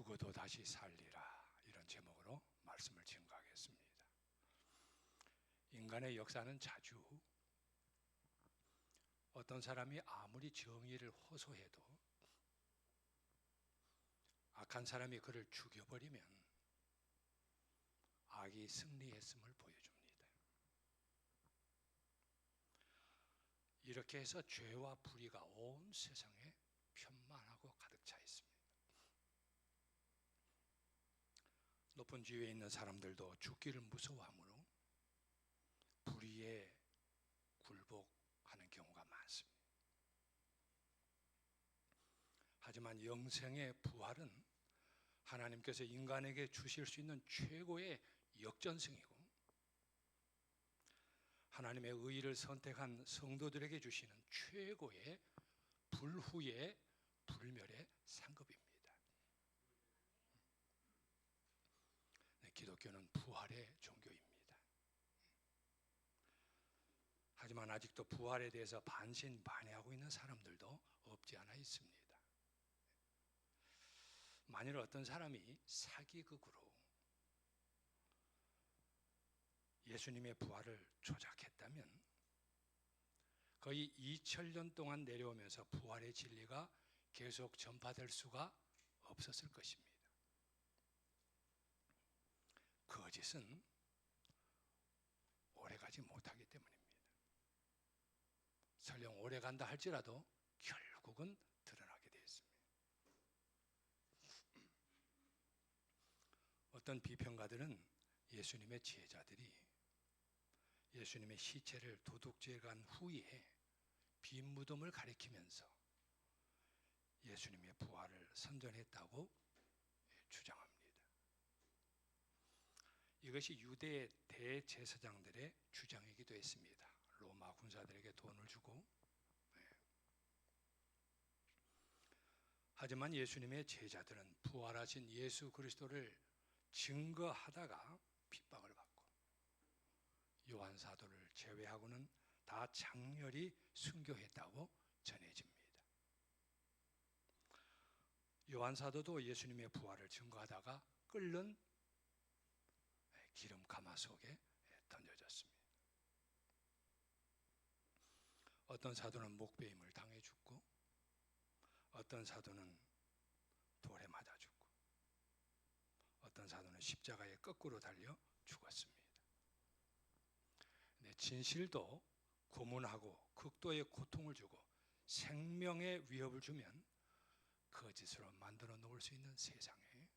죽어도 다시 살리라, 이런 제목으로 말씀을 증거하겠습니다. 인간의 역사는 자주 어떤 사람이 아무리 정의를 호소해도 악한 사람이 그를 죽여버리면 악이 승리했음을 보여줍니다. 이렇게 해서 죄와 불의가 온 세상에 편만하고 가득 차 있습니다. 높은 지위에 있는 사람들도 죽기를 무서워하므로 불의에 굴복하는 경우가 많습니다. 하지만 영생의 부활은 하나님께서 인간에게 주실 수 있는 최고의 역전승이고, 하나님의 의의를 선택한 성도들에게 주시는 최고의 불후의 불멸의 상급입니다. 네, 기독교는 부활의 종교입니다. 하지만 아직도 부활에 대해서 반신반의하고 있는 사람들도 없지 않아 있습니다. 만일 어떤 사람이 사기극으로 예수님의 부활을 조작했다면 거의 2000년 동안 내려오면서 부활의 진리가 계속 전파될 수가 없었을 것입니다. 거짓은 오래가지 못하기 때문입니다. 설령 오래간다 할지라도 결국은 드러나게 되어 있습니다. 어떤 비평가들은 예수님의 제자들이 예수님의 시체를 도둑질해 간 후에 빈 무덤을 가리키면서 예수님의 부활을 선전했다고 주장합니다. 이것이 유대 대제사장들의 주장이기도 했습니다. 로마 군사들에게 돈을 주고. 하지만 예수님의 제자들은 부활하신 예수 그리스도를 증거하다가 핍박을 받고, 요한 사도를 제외하고는 다 장렬히 순교했다고 전해집니다. 요한 사도도 예수님의 부활을 증거하다가 끓는 기름 가마 속에 던져졌습니다. 어떤 사도는 목베임을 당해 죽고, 어떤 사도는 돌에 맞아 죽고, 어떤 사도는 십자가에 거꾸로 달려 죽었습니다. 진실도 고문하고 극도의 고통을 주고 생명의 위협을 주면 거짓으로 만들어 놓을 수 있는 세상에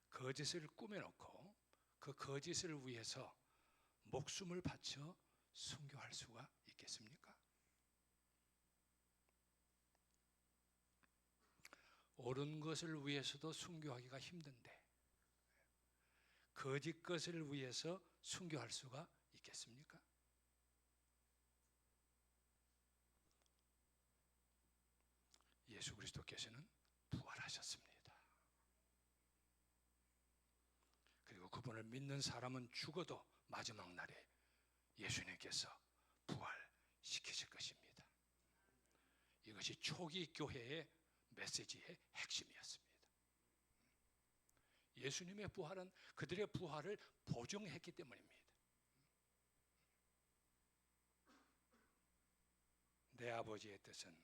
거짓을 꾸며놓고 그 거짓을 위해서 목숨을 바쳐 순교할 수가 있겠습니까? 옳은 것을 위해서도 순교하기가 힘든데 거짓 것을 위해서 순교할 수가 있겠습니까? 예수 그리스도께서는 부활하셨습니다. 그리고 그분을 믿는 사람은 죽어도 마지막 날에 예수님께서 부활시키실 것입니다. 이것이 초기 교회의 메시지의 핵심이었습니다. 예수님의 부활은 그들의 부활을 보증했기 때문입니다. 내 아버지의 뜻은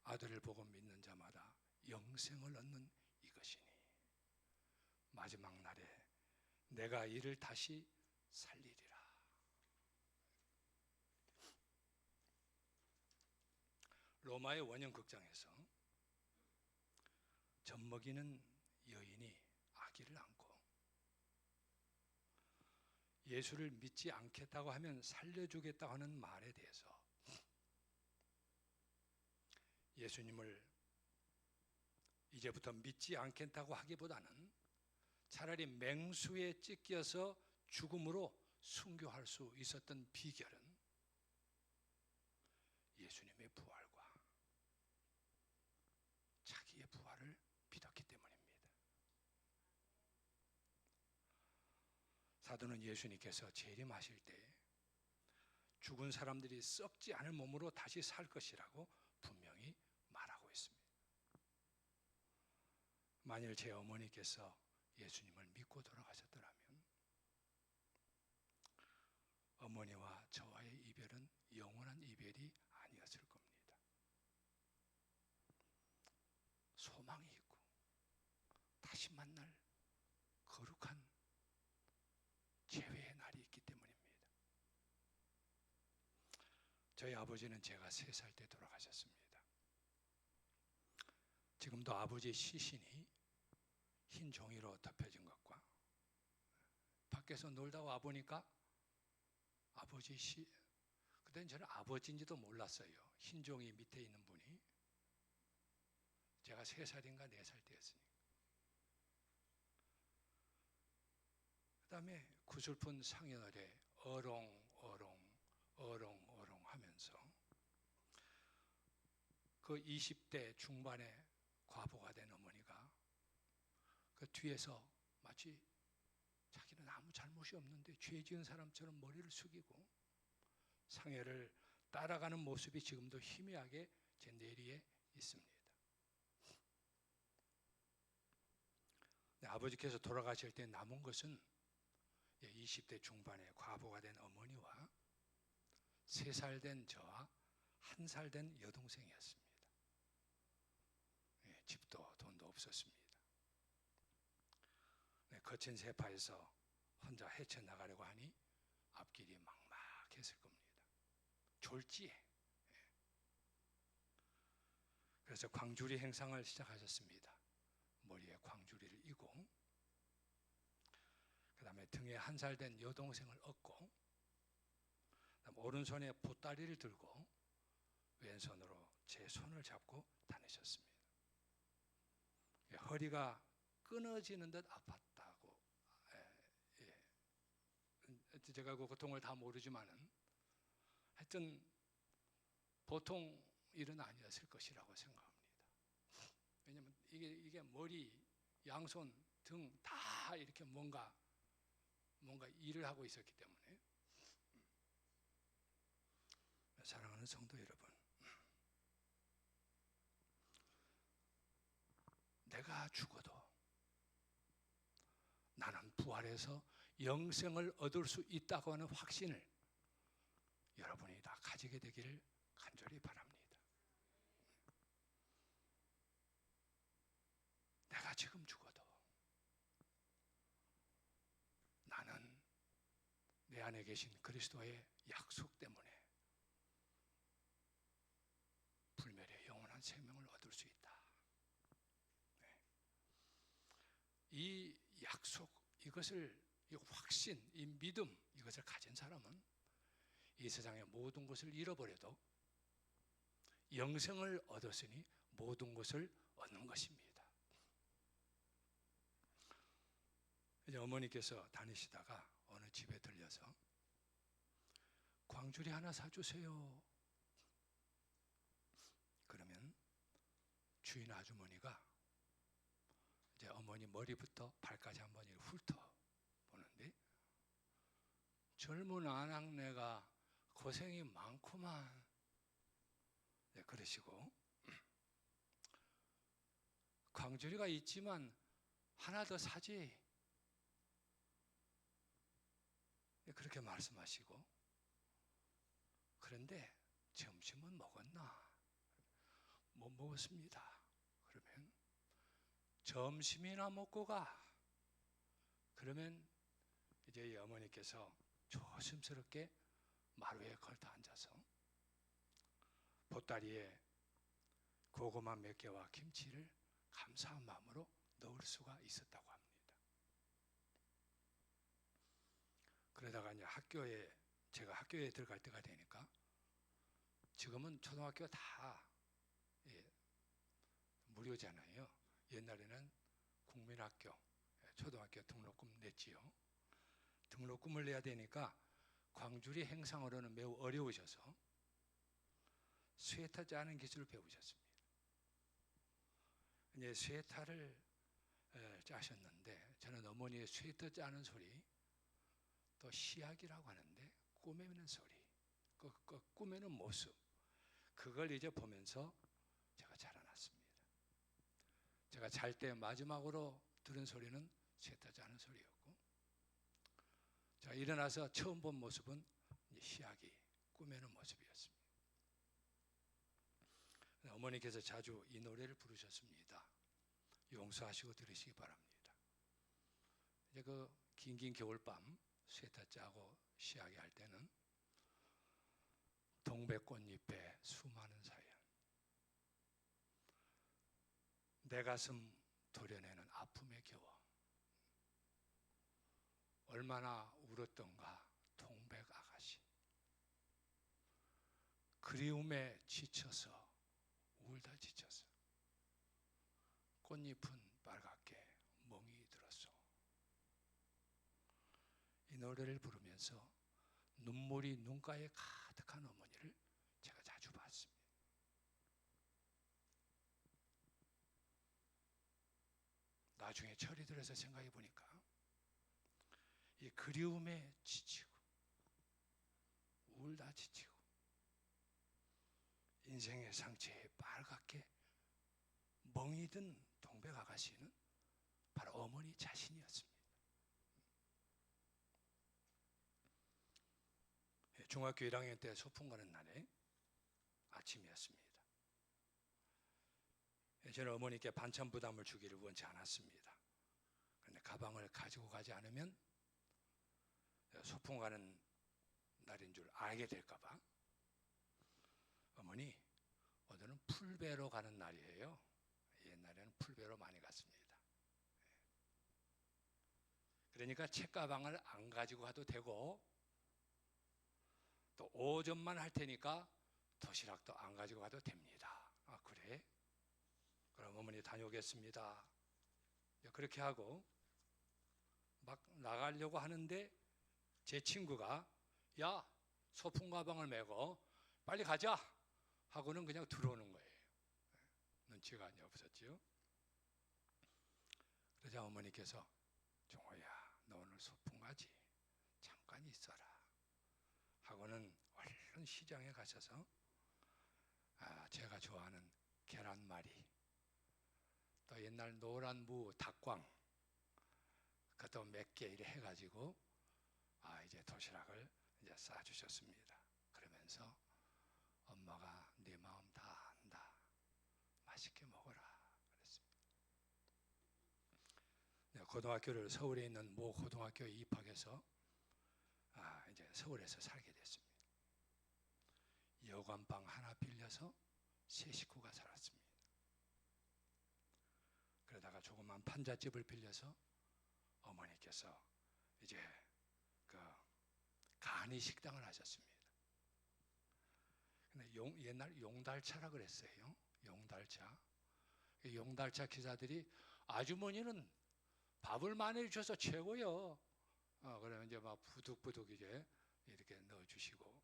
아들을 보고 믿는 자마다 영생을 얻는 이것이니 마지막 날에 내가 이를 다시 살리리라. 로마의 원형극장에서 젖먹이는 여인이 아기를 안고 예수를 믿지 않겠다고 하면 살려주겠다고 하는 말에 대해서 예수님을 이제부터 믿지 않겠다고 하기보다는 차라리 맹수에 찢겨서 죽음으로 순교할 수 있었던 비결은 예수님의 부활과 자기의 부활을 믿었기 때문입니다. 사도는 예수님께서 재림하실 때 죽은 사람들이 썩지 않을 몸으로 다시 살 것이라고 분명히 말하고 있습니다. 만일 제 어머니께서 예수님을 믿고 돌아가셨더라면 어머니와 저와의 이별은 영원한 이별이 아니었을 겁니다. 소망이 있고 다시 만날 거룩한 재회의 날이 있기 때문입니다. 저희 아버지는 제가 3살 때 돌아가셨습니다. 지금도 아버지 시신이 흰 종이로 덮여진 것과 밖에서 놀다 와 보니까 아버지 그때는 저는 아버지인지도 몰랐어요. 흰 종이 밑에 있는 분이. 제가 3살인가 4살 때였으니까. 그 다음에 구슬픈 상여날에 어롱어롱 어롱어롱 하면서 그 20대 중반에 과부가 된 어머니가 그 뒤에서 마치 자기는 아무 잘못이 없는데 죄 지은 사람처럼 머리를 숙이고 상해를 따라가는 모습이 지금도 희미하게 제 뇌리에 있습니다. 아버지께서 돌아가실 때 남은 것은 20대 중반에 과부가 된 어머니와 3살 된 저와 1살 된 여동생이었습니다. 집도 돈도 없었습니다. 거친 세파에서 혼자 헤쳐나가려고 하니 앞길이 막막했을 겁니다. 졸지에. 그래서 광주리 행상을 시작하셨습니다. 머리에 광주리를 이고 그 다음에 등에 1살 된 여동생을 업고 오른손에 보따리를 들고 왼손으로 제 손을 잡고 다니셨습니다. 허리가 끊어지는 듯 아팠다고. 제가 그 고통을 다 모르지만은 하여튼 보통 일은 아니었을 것이라고 생각합니다. 왜냐하면 이게 머리, 양손, 등 다 이렇게 뭔가 일을 하고 있었기 때문에. 사랑하는 성도 여러분, 내가 죽어도 나는 부활해서 영생을 얻을 수 있다고 하는 확신을 여러분이 다 가지게 되기를 간절히 바랍니다. 내가 지금 죽어도 나는 내 안에 계신 그리스도의 약속 때문에 불멸의 영원한 생명을 얻을 수 있다. 이 약속, 이것을, 이 확신, 이 믿음, 이것을 가진 사람은 이 세상의 모든 것을 잃어버려도 영생을 얻었으니 모든 것을 얻는 것입니다. 이제 어머니께서 다니시다가 어느 집에 들려서 광주리 하나 사주세요. 그러면 주인 아주머니가 이제 어머니 머리부터 발까지 한번 훑어보는데 젊은 아낙네가 고생이 많구만. 네, 그러시고 광주리가 있지만 하나 더 사지. 네, 그렇게 말씀하시고 그런데 점심은 먹었나? 못 먹었습니다. 그러면 점심이나 먹고 가. 그러면 이제 이 어머니께서 조심스럽게 마루에 걸터 앉아서 보따리에 고구마 몇 개와 김치를 감사한 마음으로 넣을 수가 있었다고 합니다. 그러다가 이제 제가 학교에 들어갈 때가 되니까 지금은 초등학교 다 무료잖아요. 옛날에는 국민학교, 초등학교 등록금 냈지요. 등록금을 내야 되니까 광주리 행상으로는 매우 어려우셔서 스웨터 짜는 기술을 배우셨습니다. 이제 스웨터를 짜셨는데 저는 어머니의 스웨터 짜는 소리, 또 시약이라고 하는데 꾸매는 소리, 그 꾸매는 모습, 그걸 이제 보면서 제가 자라났습니다. 제가 잘 때 마지막으로 들은 소리는 세타지 않은 소리였고, 자, 일어나서 처음 본 모습은 이제 시약이 꾸며는 모습이었습니다. 어머니께서 자주 이 노래를 부르셨습니다. 용서하시고 들으시기 바랍니다. 이제 그 긴긴 겨울밤 쇠타 짜고 시약이 할 때는 동백꽃잎에 수많은 사연, 내 가슴 도려내는 아픔에 겨워 얼마나 울었던가 동백 아가씨, 그리움에 지쳐서 울다 지쳐서 꽃잎은 빨갛게 멍이 들었소. 이 노래를 부르면서 눈물이 눈가에 가득한 어머니를 제가 자주 봤습니다. 나중에 철이 들어서 생각해 보니까 이 그리움에 지치고 울다 지치고 인생의 상처에 빨갛게 멍이 든 동백 아가씨는 바로 어머니 자신이었습니다. 중학교 1학년 때 소풍 가는 날에 아침이었습니다. 저는 어머니께 반찬 부담을 주기를 원치 않았습니다. 그런데 가방을 가지고 가지 않으면 소풍 가는 날인 줄 알게 될까봐, 어머니, 오늘은 풀배로 가는 날이에요. 옛날에는 풀배로 많이 갔습니다. 그러니까 책가방을 안 가지고 가도 되고, 또 오전만 할 테니까 도시락도 안 가지고 가도 됩니다. 아, 그래? 그럼 어머니 다녀오겠습니다. 그렇게 하고 막 나가려고 하는데 제 친구가, 야, 소풍 가방을 메고 빨리 가자 하고는 그냥 들어오는 거예요. 눈치가 없었지요. 그러자 어머니께서, 종호야, 너 오늘 소풍 가지? 잠깐 있어라 하고는 얼른 시장에 가셔서 제가 좋아하는 계란말이, 또 옛날 노란 무 닭광, 그것도 몇 개 이래 해가지고 이제 도시락을 이제 싸주셨습니다. 그러면서 엄마가 네 마음 다 안다. 맛있게 먹어라 그랬습니다. 고등학교를 서울에 있는 모 고등학교에 입학해서 이제 서울에서 살게 됐습니다. 여관방 하나 빌려서 세 식구가 살았습니다. 그러다가 조그만 판잣집을 빌려서 어머니께서 이제 그 간이 식당을 하셨습니다. 근데 옛날 용달차라 그랬어요. 용달차. 용달차 기사들이, 아주머니는 밥을 많이 주셔서 최고요. 그러면 이제 막 부득부득 이제 이렇게 넣어주시고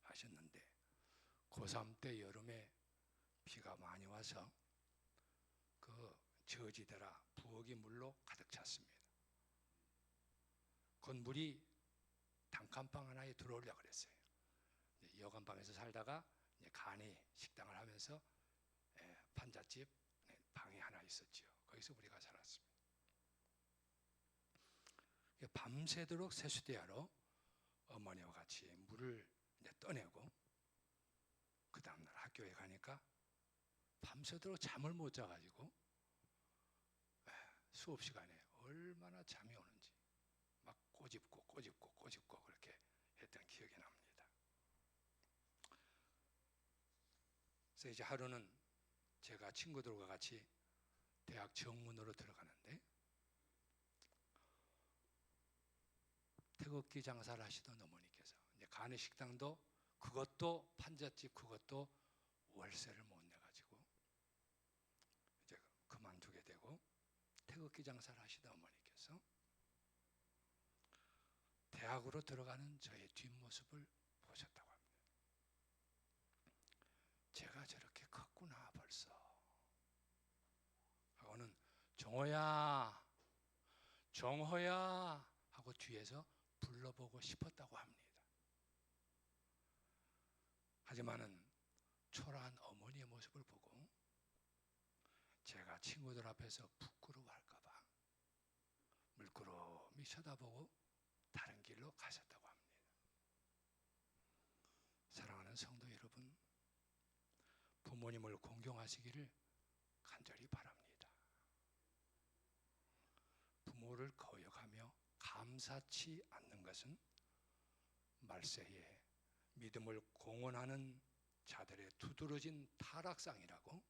하셨는데, 고3 때 여름에 비가 많이 와서 그 저지대라 부엌이 물로 가득 찼습니다. 그 물이 단칸방 하나에 들어오려고 그랬어요. 여관방에서 살다가 이제 간이 식당을 하면서 판잣집 방이 하나 있었죠. 거기서 우리가 살았습니다. 밤새도록 세수대야로 어머니와 같이 물을 이제 떠내고, 그 다음날 학교에 가니까 밤새도록 잠을 못 자가지고 수업 시간에 얼마나 잠이 오는지 막 꼬집고 그렇게 했던 기억이 납니다. 그래서 이제 하루는 제가 친구들과 같이 대학 정문으로 들어가는데, 태극기 장사를 하시던 어머니께서 이제 간의 식당도, 그것도 판잣집, 그것도 월세를 못 내가지고 이제 그만두게 되고, 태극기 장사를 하시던 어머니께서 대학으로 들어가는 저의 뒷모습을 보셨다고 합니다. 제가 저렇게 컸구나 벌써 하고는, 정호야, 정호야 하고 뒤에서 불러보고 싶었다고 합니다. 하지만은 초라한 어머니의 모습을 보고 제가 친구들 앞에서 부끄러워할까 봐 물끄러미 쳐다보고 다른 길로 가셨다고 합니다. 사랑하는 성도 여러분, 부모님을 공경하시기를 간절히 바랍니다. 부모를 거역하며 감사치 않는 것은 말세에 믿음을 공언하는 자들의 두드러진 타락상이라고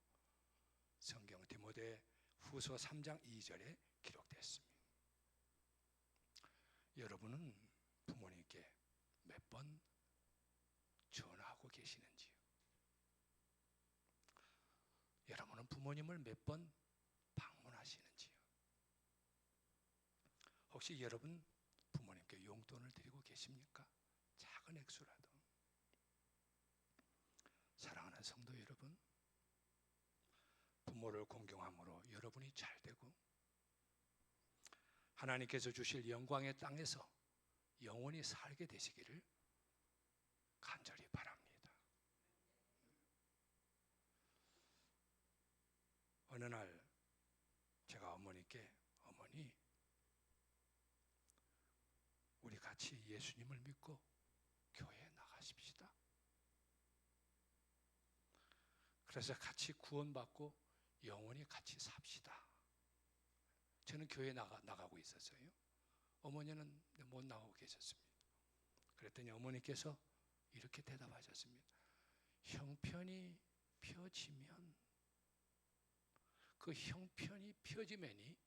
성경 디모데 후서 3장 2절에 기록됐습니다. 여러분은 부모님께 몇 번 전화하고 계시는지요? 여러분은 부모님을 몇 번 방문하시는지요? 혹시 여러분 부모님께 용돈을 드리고 계십니까? 작은 액수라도. 사랑하는 성도 여러분, 부모를 공경함으로 여러분이 잘되고 하나님께서 주실 영광의 땅에서 영원히 살게 되시기를 간절히 바랍니다. 어느 날 제가 어머니께 어머니, 우리 같이 예수님을 믿고 교회에 나가십시다. 그래서 같이 구원받고 영원히 같이 삽시다. 저는 교회에 나가고 있었어요. 어머니는 못 나가고 계셨습니다. 그랬더니 어머니께서 이렇게 대답하셨습니다. 형편이 펴지면, 그 형편이 펴지면이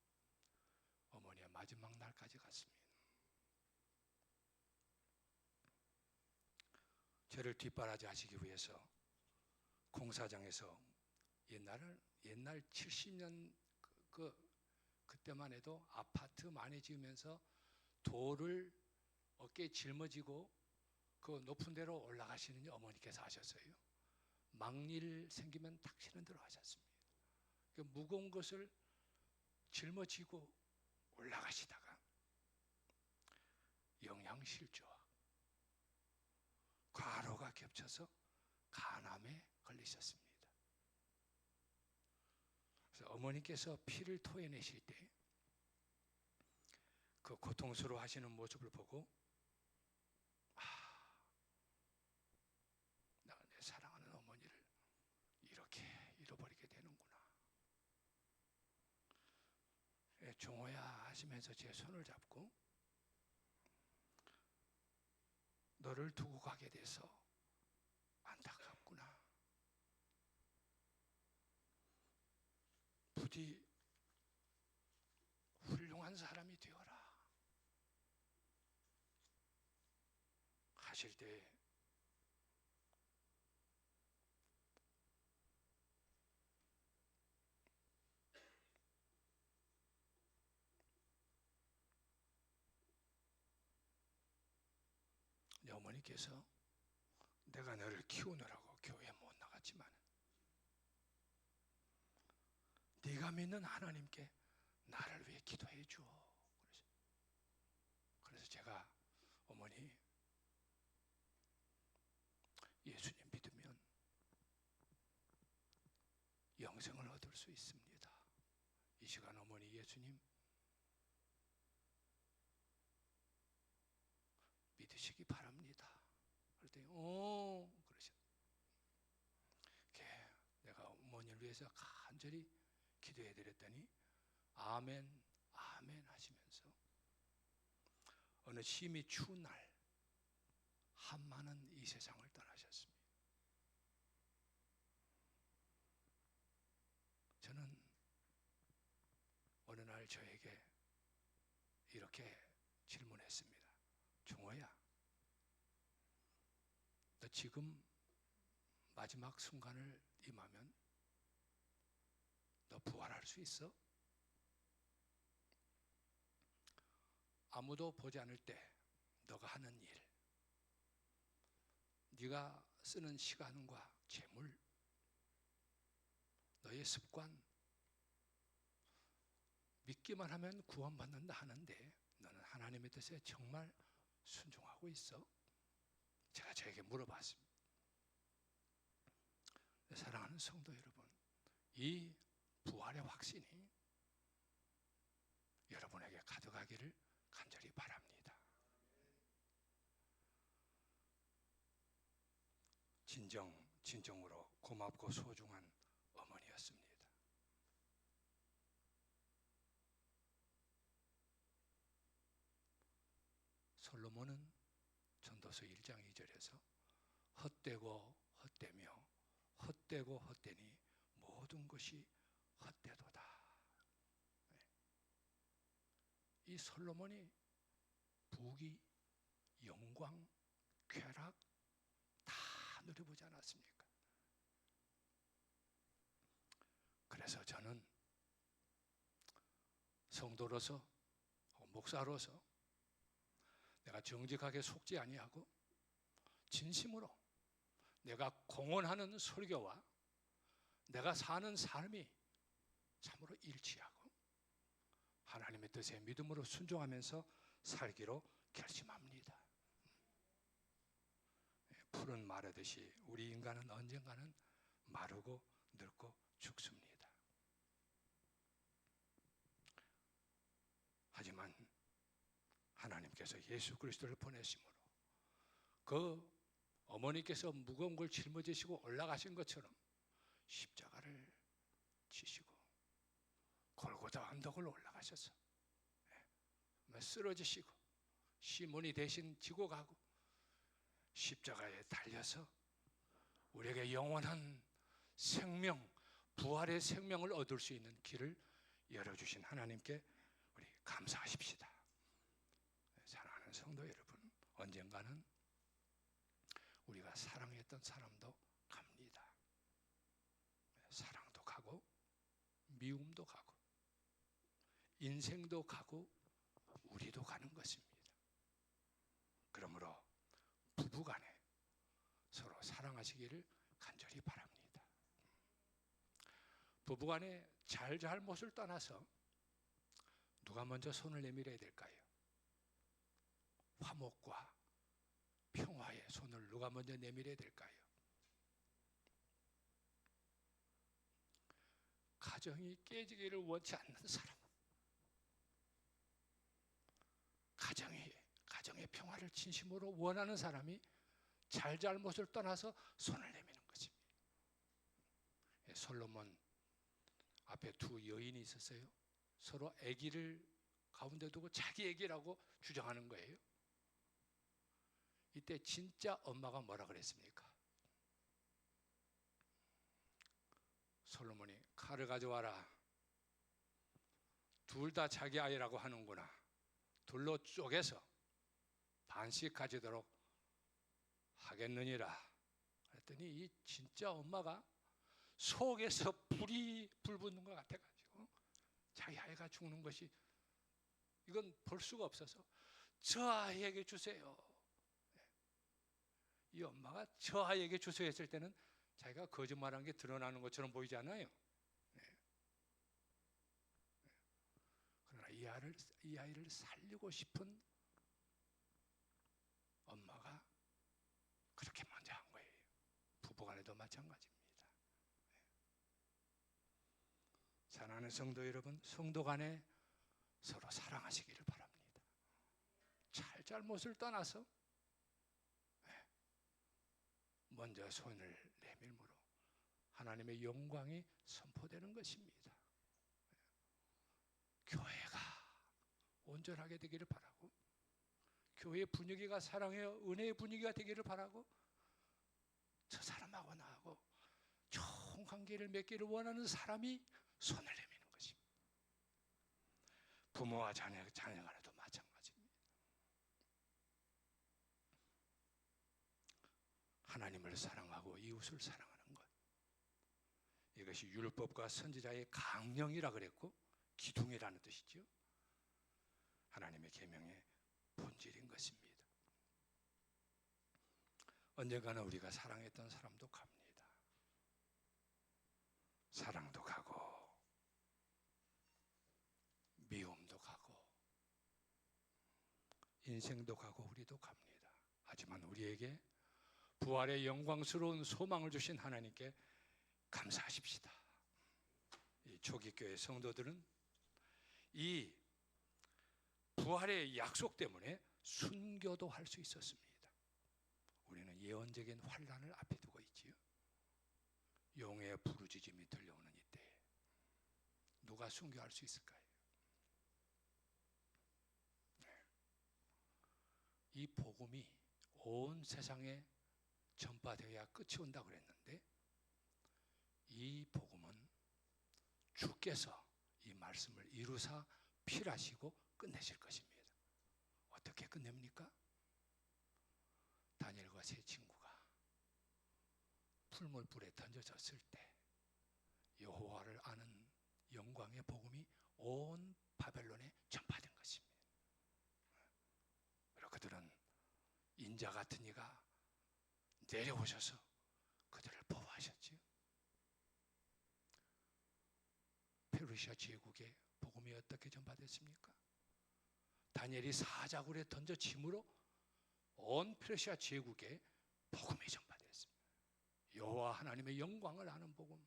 어머니의 마지막 날까지 갔습니다. 저를 뒷바라지하시기 위해서 공사장에서 옛날 70년 그때만 해도 아파트 많이 지으면서 돌을 어깨에 짊어지고 그 높은 데로 올라가시는 어머니께서 하셨어요. 막일 생기면 탁 치는 대로 하셨습니다. 그 무거운 것을 짊어지고 올라가시다가 영양실조와 과로가 겹쳐서 간암에 걸리셨습니다. 그래서 어머니께서 피를 토해내실 때 그 고통스러워 하시는 모습을 보고 내가 내 사랑하는 어머니를 이렇게 잃어버리게 되는구나. 종호야 하시면서 제 손을 잡고 너를 두고 가게 돼서 안타깝구나. 부디 훌륭한 사람이 되어라 하실 때 어머니께서 내가 너를 키우느라고 교회에 못 나갔지만 네가 믿는 하나님께 나를 위해 기도해 줘. 그래서 제가 어머니 예수님 믿으면 영생을 얻을 수 있습니다. 이 시간 어머니 예수님 믿으시기 바랍니다. 그랬더니 그러셨어요. 내가 어머니를 위해서 간절히 기도해 드렸더니 아멘 아멘 하시면서 어느 심히 추운 날 한마는 이 세상을 떠나셨습니다. 저는 어느 날 저에게 이렇게 질문했습니다. 종호야, 너 지금 마지막 순간을 임하면 너 부활할 수 있어? 아무도 보지 않을 때 너가 하는 일, 네가 쓰는 시간과 재물, 너의 습관, 믿기만 하면 구원받는다 하는데 너는 하나님의 뜻에 정말 순종하고 있어? 제가 저에게 물어봤습니다. 사랑하는 성도 여러분, 이 부활의 확신이 여러분에게 가득하기를 간절히 바랍니다. 진정으로 고맙고 소중한 어머니였습니다. 솔로몬은 전도서 1장 2절에서 헛되고 헛되며 헛되고 헛되니 모든 것이 헛되도다. 이 솔로몬이 부귀, 영광, 쾌락 다 누려보지 않았습니까? 그래서 저는 성도로서 목사로서 내가 정직하게 속지 아니하고 진심으로 내가 공언하는 설교와 내가 사는 삶이 참으로 일치하고 하나님의 뜻에 믿음으로 순종하면서 살기로 결심합니다. 풀은 마르듯이 우리 인간은 언젠가는 마르고 늙고 죽습니다. 하지만 하나님께서 예수 그리스도를 보내심으로 그 어머니께서 무거운 걸 짊어지시고 올라가신 것처럼 십자가를 지시고 골고다 언덕을 올라가셔서 쓰러지시고 시몬이 대신 지고 가고 십자가에 달려서 우리에게 영원한 생명, 부활의 생명을 얻을 수 있는 길을 열어주신 하나님께 우리 감사하십시다. 사랑하는 성도 여러분, 언젠가는 우리가 사랑했던 사람도 갑니다. 사랑도 가고 미움도 가고 인생도 가고 우리도 가는 것입니다. 그러므로 부부간에 서로 사랑하시기를 간절히 바랍니다. 부부간에 잘못을 떠나서 누가 먼저 손을 내밀어야 될까요? 화목과 평화의 손을 누가 먼저 내밀어야 될까요? 가정이 깨지기를 원치 않는 사람, 가정의 평화를 진심으로 원하는 사람이 잘못을 떠나서 손을 내미는 것입니다. 솔로몬 앞에 두 여인이 있었어요. 서로 아기를 가운데 두고 자기 아기라고 주장하는 거예요. 이때 진짜 엄마가 뭐라 그랬습니까? 솔로몬이 칼을 가져와라. 둘 다 자기 아이라고 하는구나. 둘로 쪼개서 반씩 가지도록 하겠느니라. 그랬더니 이 진짜 엄마가 속에서 불이 불붙는 것 같아가지고 자기 아이가 죽는 것이 이건 볼 수가 없어서 저 아이에게 주세요. 이 엄마가 저 아이에게 주세요 했을 때는 자기가 거짓말한 게 드러나는 것처럼 보이지 않아요? 그러나 이 아이를 살리고 싶은 엄마가 그렇게 먼저 한 거예요. 부부간에도 마찬가지입니다. 사랑하는 성도 여러분, 성도 간에 서로 사랑하시기를 바랍니다. 잘못을 떠나서 먼저 손을 내밀므로 하나님의 영광이 선포되는 것입니다. 교회가 온전하게 되기를 바라고 교회의 분위기가 사랑의 은혜의 분위기가 되기를 바라고 저 사람하고 나하고 좋은 관계를 맺기를 원하는 사람이 손을 내미는 것입니다. 부모와 자녀 간에도 마찬가지입니다. 하나님을 사랑하고 이웃을 사랑하는 것, 이것이 율법과 선지자의 강령이라 그랬고 기둥이라는 뜻이죠. 하나님의 계명의 본질인 것입니다. 언젠가는 우리가 사랑했던 사람도 갑니다. 사랑도 가고 미움도 가고 인생도 가고 우리도 갑니다. 하지만 우리에게 부활의 영광스러운 소망을 주신 하나님께 감사하십시다. 이 초기 교회 성도들은 이 부활의 약속 때문에 순교도 할 수 있었습니다. 우리는 예언적인 환란을 앞에 두고 있지요. 용의 부르짖음이 들려오는 이때 누가 순교할 수 있을까요? 이 복음이 온 세상에 전파되어야 끝이 온다고 그랬는데 이 복음은 주께서 이 말씀을 이루사 필하시고 끝내실 것입니다. 어떻게 끝냅니까? 다니엘과 세 친구가 풀물불에 던져졌을 때 여호와를 아는 영광의 복음이 온 바벨론에 전파된 것입니다. 그리고 그들은 인자 같은 이가 내려오셔서 그들을 보호하셨지요. 페르시아 제국의 복음이 어떻게 전파됐습니까? 다니엘이 사자굴에 던져짐으로 온 페르시아 제국에 복음이 전파됐습니다. 여호와 하나님의 영광을 아는 복음.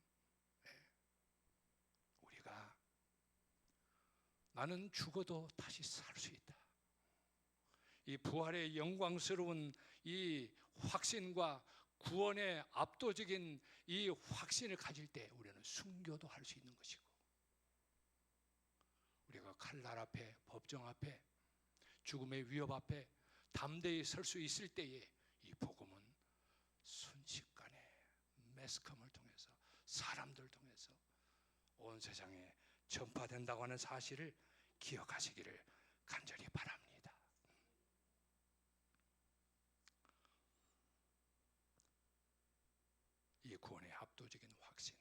우리가 나는 죽어도 다시 살 수 있다. 이 부활의 영광스러운 이 확신과 구원의 압도적인 이 확신을 가질 때 우리는 순교도 할 수 있는 것이고, 우리가 칼날 앞에, 법정 앞에, 죽음의 위협 앞에 담대히 설 수 있을 때에 이 복음은 순식간에 매스컴을 통해서, 사람들 통해서 온 세상에 전파된다고 하는 사실을 기억하시기를 간절히 바랍니다. 이 구원의 압도적인 확신,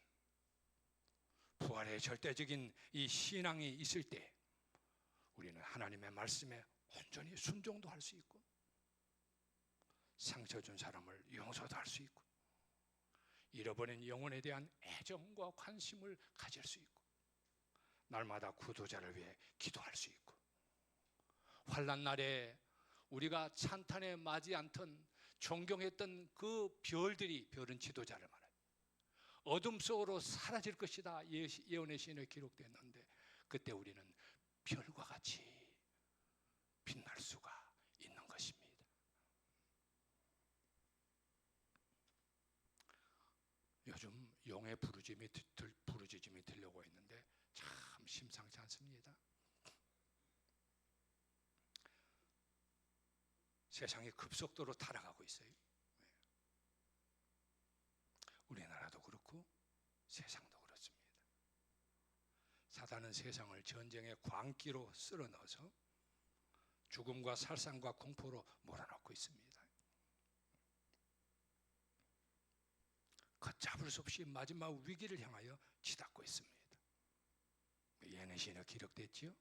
부활의 절대적인 이 신앙이 있을 때 우리는 하나님의 말씀에 온전히 순종도 할 수 있고, 상처 준 사람을 용서도 할 수 있고, 잃어버린 영혼에 대한 애정과 관심을 가질 수 있고, 날마다 구도자를 위해 기도할 수 있고, 환난 날에 우리가 찬탄에 맞지 않던 존경했던 그 별들이, 별은 지도자를 말합니다. 어둠 속으로 사라질 것이다 예언의 시인에 기록됐는데 그때 우리는 별과 같이 빛날 수가 있는 것입니다. 요즘 용의 부르짖음이 들려오고 있는데 참 심상치 않습니다. 세상이 급속도로 타락하고 있어요. 우리나라도 그렇고 세상도 그렇습니다. 사단은 세상을 전쟁의 광기로 쓸어 넣어서 죽음과 살상과 공포로 몰아넣고 있습니다. 걷잡을 수 없이 마지막 위기를 향하여 치닫고 있습니다. 예언의 시인에 기록됐지요.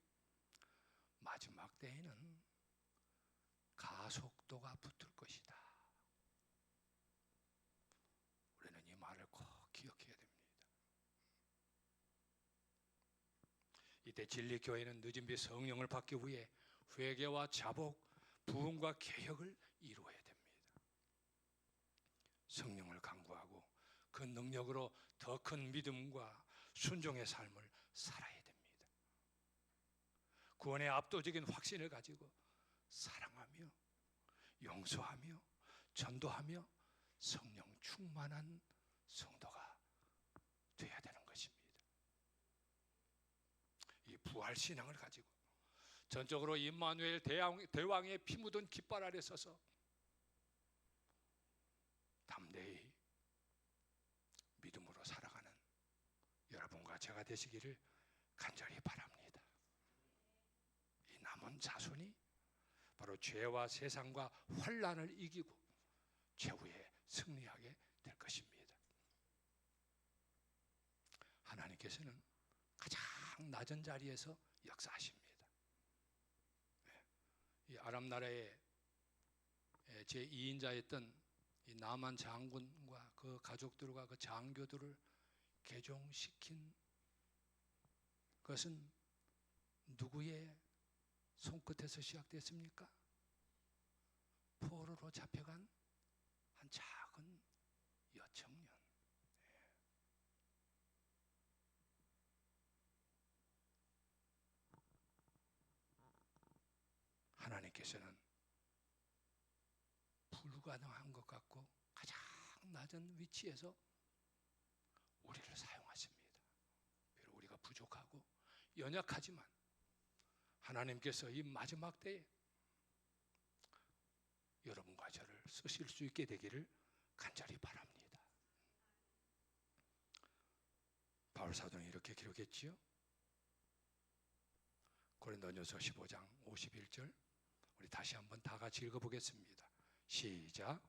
마지막 때에는 가속도가 붙을 것이다. 우리는 이 말을 꼭 기억해야 됩니다. 이때 진리교회는 늦은 비 성령을 받기 위해 회개와 자복, 부흥과 개혁을 이루어야 됩니다. 성령을 간구하고 그 능력으로 더 큰 믿음과 순종의 삶을 살아야 됩니다. 구원의 압도적인 확신을 가지고 사랑하며 용서하며 전도하며 성령 충만한 성도가 되어야 되는 것입니다. 이 부활 신앙을 가지고 전적으로 임마누엘 대왕의 피 묻은 깃발 아래 서서 담대히 믿음으로 살아가는 여러분과 제가 되시기를 간절히 바랍니다. 이 남은 자손이 바로 죄와 세상과 환난을 이기고 최후에 승리하게 될 것입니다. 하나님께서는 가장 낮은 자리에서 역사하십니다. 이 아람 나라의 제2인자였던 이 나만 장군과 그 가족들과 그 장교들을 개종시킨 것은 누구의 손끝에서 시작됐습니까? 포로로 잡혀간 한 작은 여청년. 하나님께서는 불가능한 것 같고 가장 낮은 위치에서 우리를 사용하십니다. 비록 우리가 부족하고 연약하지만 하나님께서 이 마지막 때에 여러분과 저를 쓰실 수 있게 되기를 간절히 바랍니다. 바울 사도는 이렇게 기록했지요. 고린도전서 15장 51절, 우리 다시 한번 다 같이 읽어보겠습니다. 시작.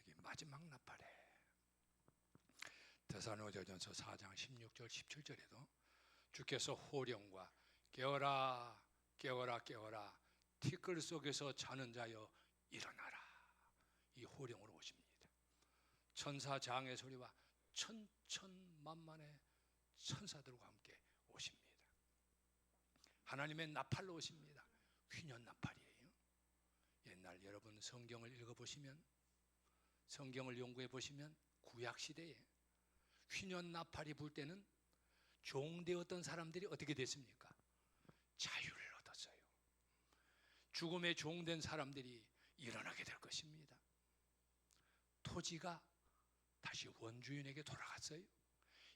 여기 마지막 나팔에 데살로니가전서 4장 16절 17절에도 주께서 호령과 깨어라 깨어라 깨어라 티끌 속에서 자는 자여 일어나라, 이 호령으로 오십니다. 천사 장의 소리와 천천만만의 천사들과 함께 오십니다. 하나님의 나팔로 오십니다. 휘년 나팔이에요. 옛날 여러분 성경을 읽어보시면, 성경을 연구해 보시면 구약 시대에 휘년 나팔이 불 때는 종되었던 사람들이 어떻게 됐습니까? 자유를 얻었어요. 죽음의 종된 사람들이 일어나게 될 것입니다. 토지가 다시 원주인에게 돌아갔어요.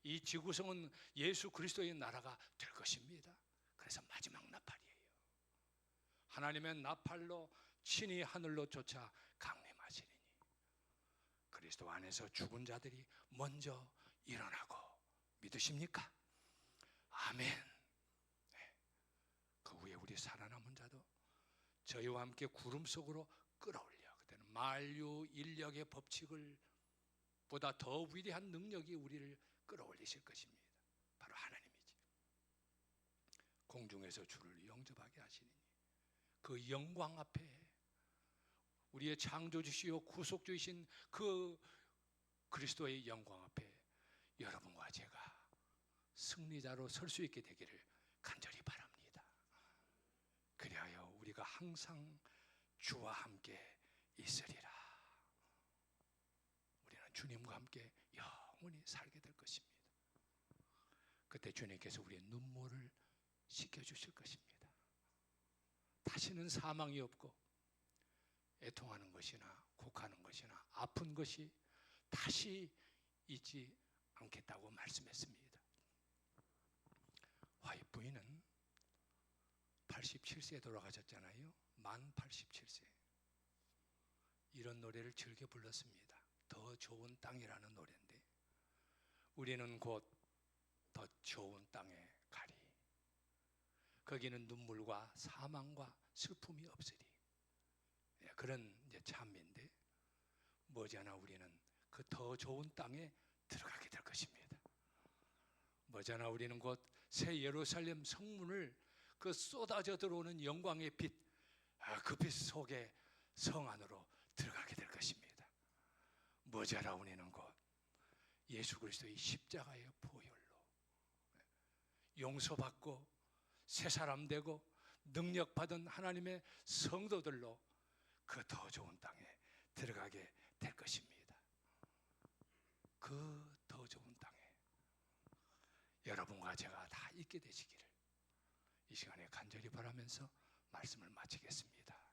이 지구성은 예수 그리스도의 나라가 될 것입니다. 그래서 마지막 나팔이에요. 하나님의 나팔로 친히 하늘로 쫓아 강림하시리니 그리스도 안에서 죽은 자들이 먼저 일어나고, 믿으십니까? 아멘. 네. 그 후에 우리 살아남은 자도 저희와 함께 구름 속으로 끌어올려, 그때는 만유 인력의 법칙을 보다 더 위대한 능력이 우리를 끌어올리실 것입니다. 바로 하나님이지. 공중에서 주를 영접하게 하시니 그 영광 앞에, 우리의 창조주시요 구속주이신 그 그리스도의 영광 앞에 여러분과 제가 승리자로 설 수 있게 되기를 간절히 바랍니다. 그리하여 우리가 항상 주와 함께 있으리라. 우리는 주님과 함께 영원히 살게 될 것입니다. 그때 주님께서 우리의 눈물을 씻겨주실 것입니다. 다시는 사망이 없고 애통하는 것이나 곡하는 것이나 아픈 것이 다시 있지 않겠다고 말씀했습니다. 화이트 부인은 87세에 돌아가셨잖아요. 만 87세. 이런 노래를 즐겨 불렀습니다. 더 좋은 땅이라는 노래인데, 우리는 곧 더 좋은 땅에 가리. 거기는 눈물과 사망과 슬픔이 없으리. 그런 이제 찬미인데, 머지않아 우리는 그 더 좋은 땅에 들어가게 될 것입니다. 머지않아 우리는 곧 새 예루살렘 성문을, 그 쏟아져 들어오는 영광의 빛, 그 빛 속에 성 안으로 들어가게 될 것입니다. 머지않아 우리는 곧 예수 그리스도의 십자가의 보혈로 용서받고 새 사람 되고 능력받은 하나님의 성도들로 그 더 좋은 땅에 들어가게 될 것입니다. 그 더 좋은 땅에 여러분과 제가 다 있게 되시기를 이 시간에 간절히 바라면서 말씀을 마치겠습니다.